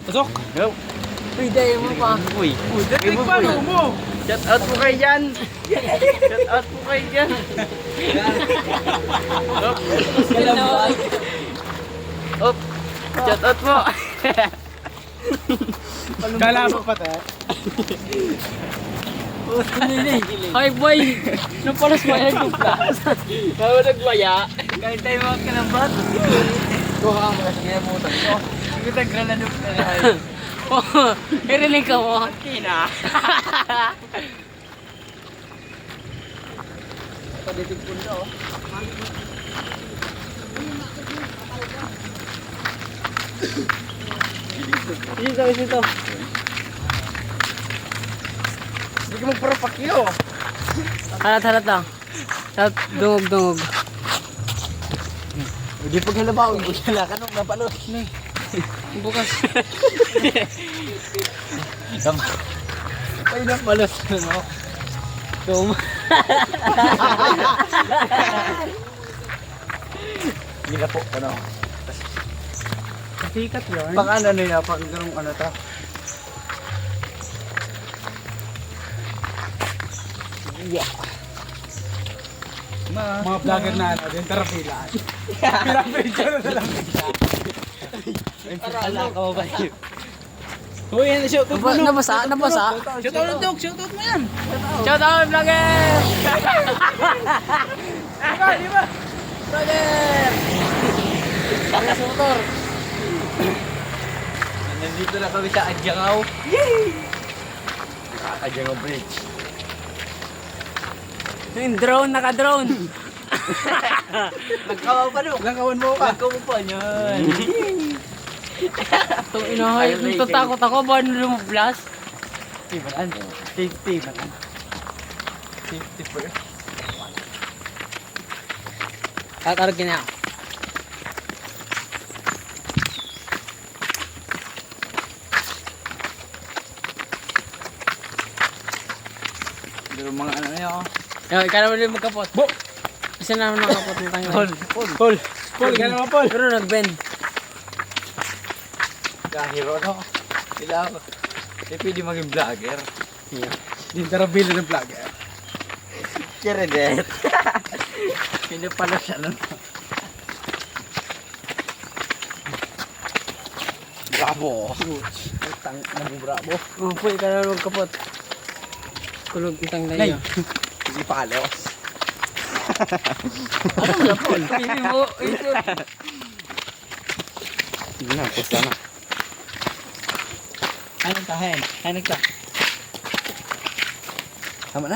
Pasok. Go. Uy, dahil mo pa. Uy. Dating paano mo? Shout out po kayo dyan. Shout out po kayo dyan. Op. Op. Shout out po. Kala mo pa tayo. Hi boy! Nung palas mo yan yung plus. Kaya nagbaya. Kahit tayo mga kanabat. Kuha mo kasi kaya mo tayo. Hindi tayo granadok na lahat. Irinig ka mo. Kina. Paditig po na oh. Dito, dito. Hindi ka magpapakyo. Halat lang. Halat, dungog. Hindi pag halabaw. Wala ka nung napalot. Bukas. Ay napalot. No? Tum. Hindi na po. Ano? Sikat yun. Pang ano nila. Pang ganung ano ta. Yeah. Mga vlogger na ano, din tarapilaan. Pila-picture na lang. Wala ka ba yun? Uy, yan, shout out mo. Nabasa. Shout out dog, shout out mo yan. Shout out, vlogger! Di ba? Vlogger! Vlogger sa motor. Nandito na kami sa Adyangaw. Yay! Adyangaw Bridge. Yung drone, naka-drone. Nagkawaw pa no? Langkawan mo pa. Nagkawaw pa niyan. Itong inahay, tatakot ako, ba lumablas? Safety man. Safety first. Kakarag ka na. Pero mga ano niya oh. Yo, ikaw naman din magkapot. Bo! Isa naman nakapot ng tangan. Paul, ka naman Paul. Pero nag-bend. Kahiro no? Sila ako. Hindi pwede maging vlogger. Din tarapila ng vlogger. Kiredet. Hindi pala siya no? Bravo! Bravo. Oh, po, ikaw naman magkapot. Kulog itang na Nay! iyo. Hindi palos. Ano mo na, Paul? Hindi mo, ito. Sige na, pusta na. Ay, nagtahin. Ay, nagtahin.